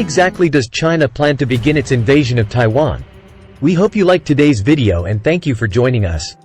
exactly does China plan to begin its invasion of Taiwan? We hope you liked today's video and thank you for joining us,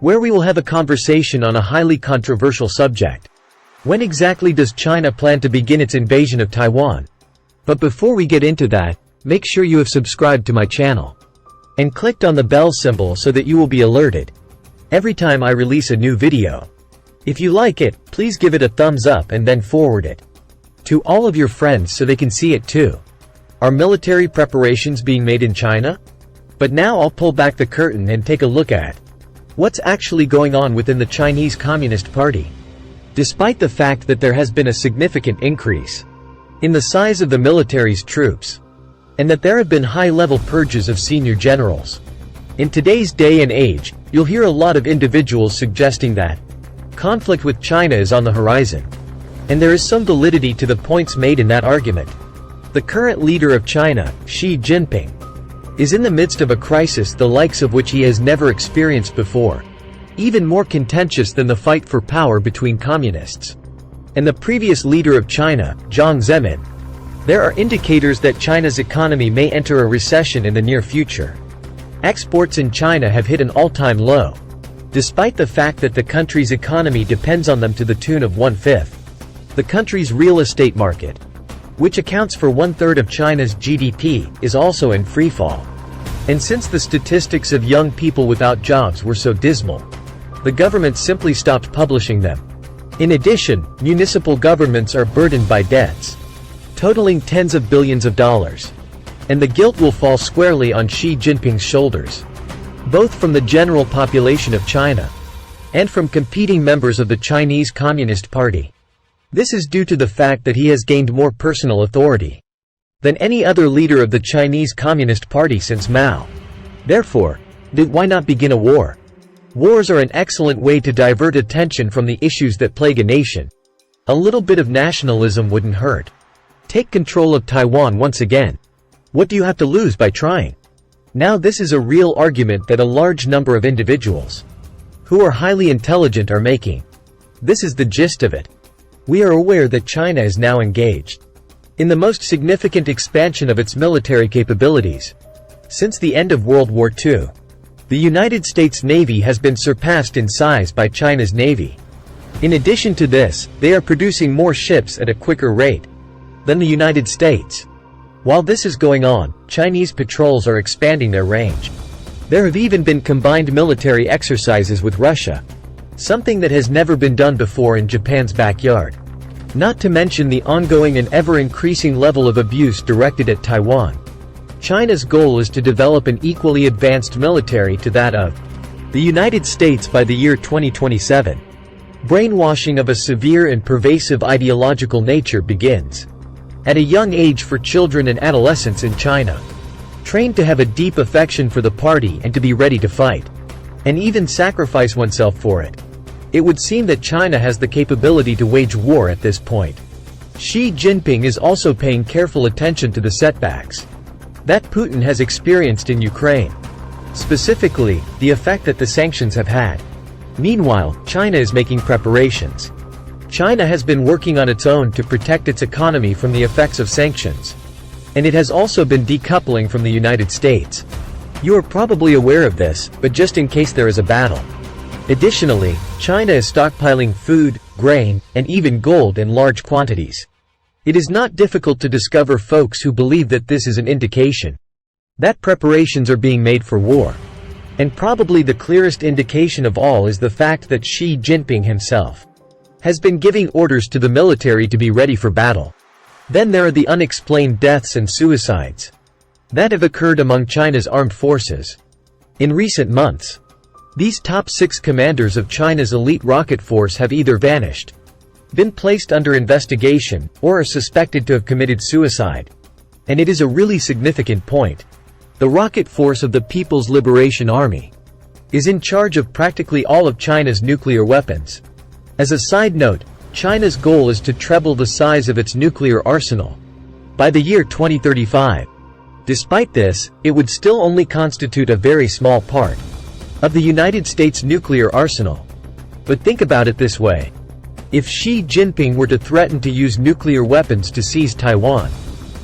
where we will have a conversation on a highly controversial subject. When exactly does China plan to begin its invasion of Taiwan? But before we get into that, make sure you have subscribed to my channel and clicked on the bell symbol so that you will be alerted every time I release a new video. If you like it, please give it a thumbs up and then forward it to all of your friends so they can see it too. Are military preparations being made in China? But now I'll pull back the curtain and take a look at what's actually going on within the Chinese Communist Party. Despite the fact that there has been a significant increase in the size of the military's troops, and that there have been high-level purges of senior generals, in today's day and age, you'll hear a lot of individuals suggesting that conflict with China is on the horizon. And there is some validity to the points made in that argument. The current leader of China, Xi Jinping, is in the midst of a crisis the likes of which he has never experienced before, even more contentious than the fight for power between communists and the previous leader of China, Jiang Zemin. There are indicators that China's economy may enter a recession in the near future. Exports in China have hit an all-time low, despite the fact that the country's economy depends on them to the tune of 1/5. The country's real estate market, which accounts for 1/3 of China's GDP, is also in freefall. And since the statistics of young people without jobs were so dismal, the government simply stopped publishing them. In addition, municipal governments are burdened by debts totaling tens of billions of dollars. And the guilt will fall squarely on Xi Jinping's shoulders, both from the general population of China and from competing members of the Chinese Communist Party. This is due to the fact that he has gained more personal authority than any other leader of the Chinese Communist Party since Mao. Therefore, why not begin a war? Wars are an excellent way to divert attention from the issues that plague a nation. A little bit of nationalism wouldn't hurt. Take control of Taiwan once again. What do you have to lose by trying? Now this is a real argument that a large number of individuals who are highly intelligent are making. This is the gist of it. We are aware that China is now engaged in the most significant expansion of its military capabilities since the end of World War II. The United States Navy has been surpassed in size by China's Navy. In addition to this, they are producing more ships at a quicker rate than the United States. While this is going on, Chinese patrols are expanding their range. There have even been combined military exercises with Russia, something that has never been done before in Japan's backyard. Not to mention the ongoing and ever-increasing level of abuse directed at Taiwan. China's goal is to develop an equally advanced military to that of the United States by the year 2027. Brainwashing of a severe and pervasive ideological nature begins at a young age for children and adolescents in China, trained to have a deep affection for the party and to be ready to fight, and even sacrifice oneself for it. It would seem that China has the capability to wage war at this point. Xi Jinping is also paying careful attention to the setbacks that Putin has experienced in Ukraine, specifically, the effect that the sanctions have had. Meanwhile, China is making preparations. China has been working on its own to protect its economy from the effects of sanctions, and it has also been decoupling from the United States. You are probably aware of this, but just in case there is a battle. Additionally, China is stockpiling food, grain, and even gold in large quantities. It is not difficult to discover folks who believe that this is an indication that preparations are being made for war. And probably the clearest indication of all is the fact that Xi Jinping himself has been giving orders to the military to be ready for battle. Then there are the unexplained deaths and suicides that have occurred among China's armed forces in recent months. These top 6 commanders of China's elite rocket force have either vanished, been placed under investigation, or are suspected to have committed suicide. And it is a really significant point. The rocket force of the People's Liberation Army is in charge of practically all of China's nuclear weapons. As a side note, China's goal is to treble the size of its nuclear arsenal by the year 2035. Despite this, it would still only constitute a very small part of the United States nuclear arsenal. But think about it this way. If Xi Jinping were to threaten to use nuclear weapons to seize Taiwan,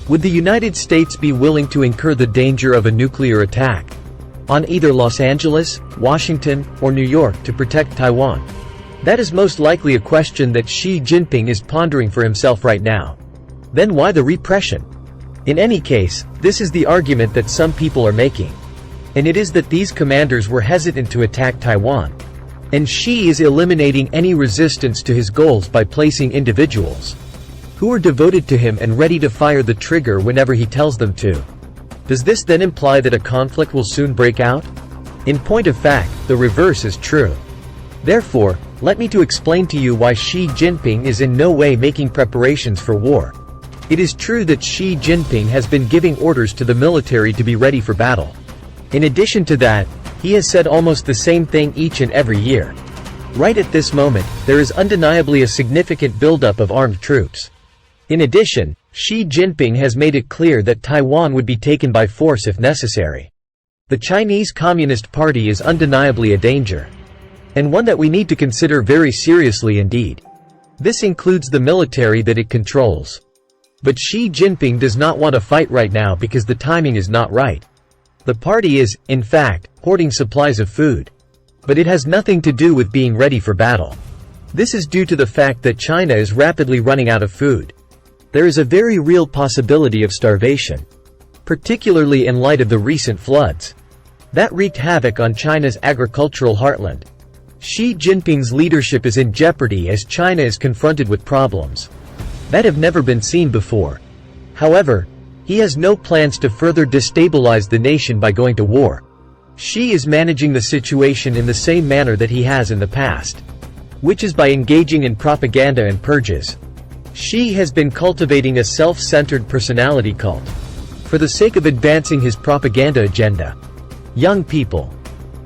Would the United States be willing to incur the danger of a nuclear attack on either Los Angeles, Washington, or New York to protect Taiwan? That is most likely a question that Xi Jinping is pondering for himself right now. Then why the repression? In any case, this is the argument that some people are making. And it is that these commanders were hesitant to attack Taiwan. And Xi is eliminating any resistance to his goals by placing individuals who are devoted to him and ready to fire the trigger whenever he tells them to. Does this then imply that a conflict will soon break out? In point of fact, the reverse is true. Therefore, let me to explain to you why Xi Jinping is in no way making preparations for war. It is true that Xi Jinping has been giving orders to the military to be ready for battle. In addition to that, he has said almost the same thing each and every year. Right at this moment, there is undeniably a significant buildup of armed troops. In addition, Xi Jinping has made it clear that Taiwan would be taken by force if necessary. The Chinese Communist Party is undeniably a danger, and one that we need to consider very seriously indeed. This includes the military that it controls. But Xi Jinping does not want to fight right now because the timing is not right. The party is, in fact, hoarding supplies of food. But it has nothing to do with being ready for battle. This is due to the fact that China is rapidly running out of food. There is a very real possibility of starvation, particularly in light of the recent floods that wreaked havoc on China's agricultural heartland. Xi Jinping's leadership is in jeopardy as China is confronted with problems that have never been seen before. However, he has no plans to further destabilize the nation by going to war. Xi is managing the situation in the same manner that he has in the past, which is by engaging in propaganda and purges. Xi has been cultivating a self-centered personality cult for the sake of advancing his propaganda agenda. Young people,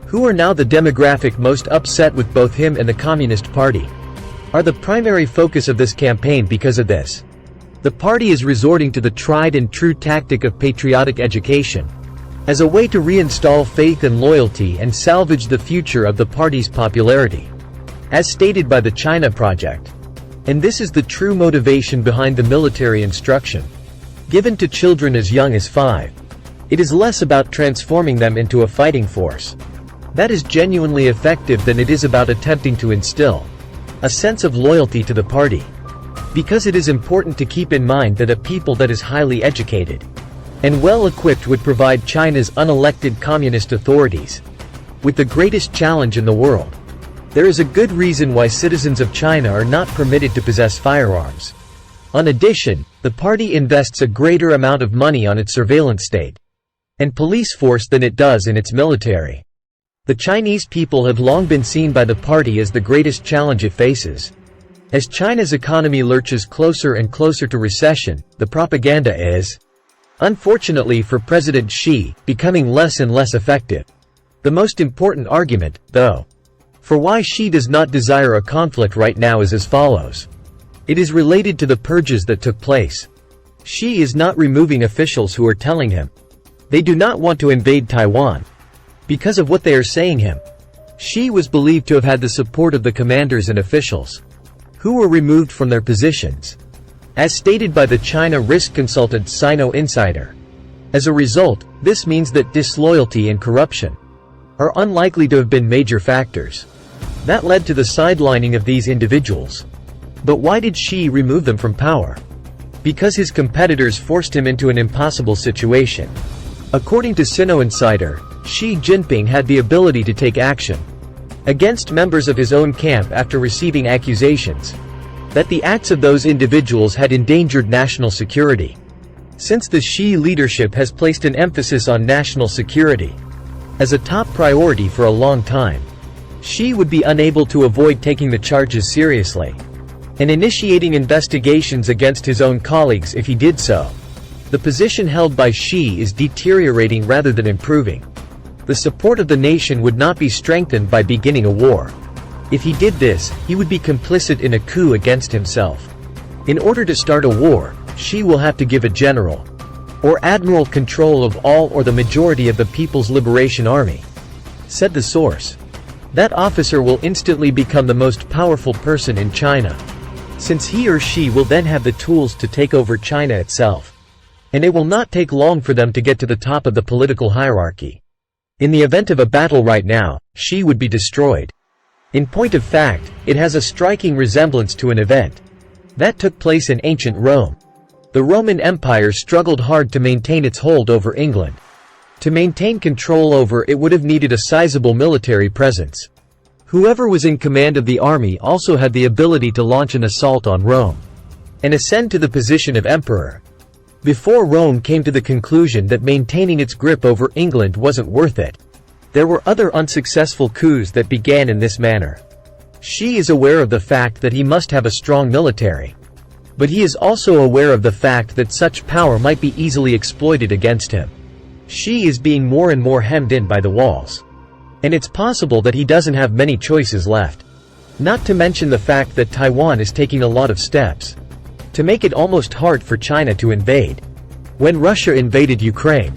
who are now the demographic most upset with both him and the Communist Party, are the primary focus of this campaign because of this. The party is resorting to the tried and true tactic of patriotic education as a way to reinstall faith and loyalty and salvage the future of the party's popularity, as stated by the China Project. And this is the true motivation behind the military instruction given to children as young as 5. It is less about transforming them into a fighting force that is genuinely effective than it is about attempting to instill a sense of loyalty to the party. Because it is important to keep in mind that a people that is highly educated and well-equipped would provide China's unelected communist authorities with the greatest challenge in the world. There is a good reason why citizens of China are not permitted to possess firearms. In addition, the party invests a greater amount of money on its surveillance state and police force than it does in its military. The Chinese people have long been seen by the party as the greatest challenge it faces. As China's economy lurches closer and closer to recession, the propaganda is, unfortunately for President Xi, becoming less and less effective. The most important argument, though, for why Xi does not desire a conflict right now is as follows. It is related to the purges that took place. Xi is not removing officials who are telling him they do not want to invade Taiwan because of what they are saying him. Xi was believed to have had the support of the commanders and officials who were removed from their positions, as stated by the China risk consultant Sino Insider. As a result, this means that disloyalty and corruption are unlikely to have been major factors that led to the sidelining of these individuals. But why did Xi remove them from power? Because his competitors forced him into an impossible situation. According to Sino Insider, Xi Jinping had the ability to take action against members of his own camp after receiving accusations that the acts of those individuals had endangered national security. Since the Xi leadership has placed an emphasis on national security as a top priority for a long time, Xi would be unable to avoid taking the charges seriously and initiating investigations against his own colleagues if he did so. The position held by Xi is deteriorating rather than improving. The support of the nation would not be strengthened by beginning a war. If he did this, he would be complicit in a coup against himself. In order to start a war, Xi will have to give a general or admiral control of all or the majority of the People's Liberation Army, said the source. That officer will instantly become the most powerful person in China, since he or she will then have the tools to take over China itself. and it will not take long for them to get to the top of the political hierarchy. In the event of a battle right now, Xi would be destroyed. In point of fact, it has a striking resemblance to an event that took place in ancient Rome. The Roman Empire struggled hard to maintain its hold over England. To maintain control over it would have needed a sizable military presence. Whoever was in command of the army also had the ability to launch an assault on Rome and ascend to the position of emperor. Before Rome came to the conclusion that maintaining its grip over England wasn't worth it, there were other unsuccessful coups that began in this manner. Xi is aware of the fact that he must have a strong military. But he is also aware of the fact that such power might be easily exploited against him. Xi is being more and more hemmed in by the walls. And it's possible that he doesn't have many choices left. Not to mention the fact that Taiwan is taking a lot of steps to make it almost hard for China to invade. When Russia invaded Ukraine,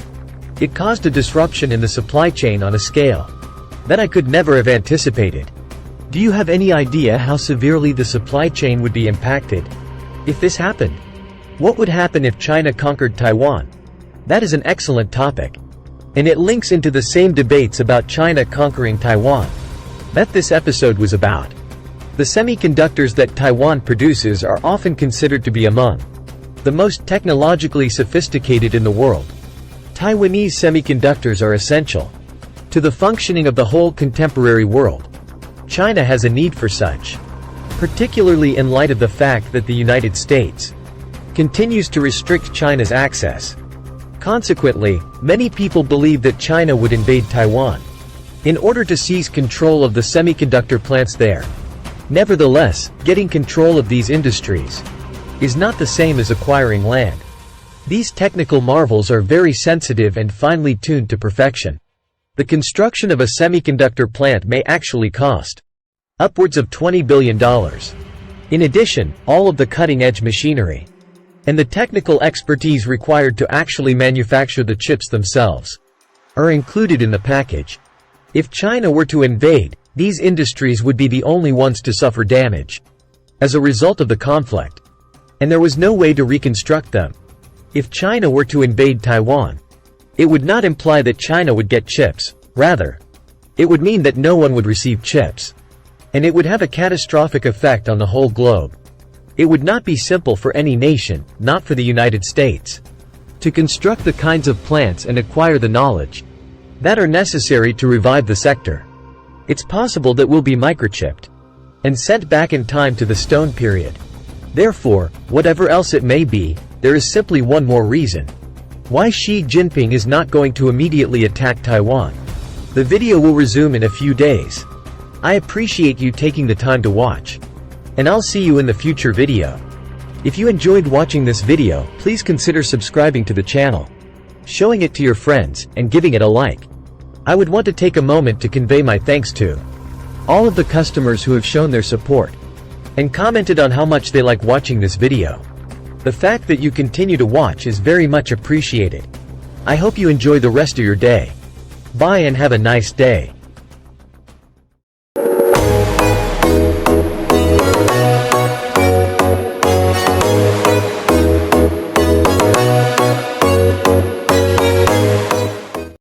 it caused a disruption in the supply chain on a scale that I could never have anticipated. Do you have any idea how severely the supply chain would be impacted if this happened? What would happen if China conquered Taiwan? That is an excellent topic. And it links into the same debates about China conquering Taiwan that this episode was about. The semiconductors that Taiwan produces are often considered to be among the most technologically sophisticated in the world. Taiwanese semiconductors are essential to the functioning of the whole contemporary world. China has a need for such, particularly in light of the fact that the United States continues to restrict China's access. Consequently, many people believe that China would invade Taiwan in order to seize control of the semiconductor plants there. Nevertheless, getting control of these industries is not the same as acquiring land. These technical marvels are very sensitive and finely tuned to perfection. The construction of a semiconductor plant may actually cost upwards of $20 billion. In addition, all of the cutting-edge machinery and the technical expertise required to actually manufacture the chips themselves are included in the package. If China were to invade, these industries would be the only ones to suffer damage as a result of the conflict, and there was no way to reconstruct them. If China were to invade Taiwan, it would not imply that China would get chips. Rather, it would mean that no one would receive chips, and it would have a catastrophic effect on the whole globe. It would not be simple for any nation, not for the United States, to construct the kinds of plants and acquire the knowledge that are necessary to revive the sector. It's possible that we'll be microchipped and sent back in time to the Stone Period. Therefore, whatever else it may be, there is simply one more reason why Xi Jinping is not going to immediately attack Taiwan. The video will resume in a few days. I appreciate you taking the time to watch, and I'll see you in the future video. If you enjoyed watching this video, please consider subscribing to the channel, showing it to your friends, and giving it a like. I would want to take a moment to convey my thanks to all of the customers who have shown their support and commented on how much they like watching this video. The fact that you continue to watch is very much appreciated. I hope you enjoy the rest of your day. Bye and have a nice day.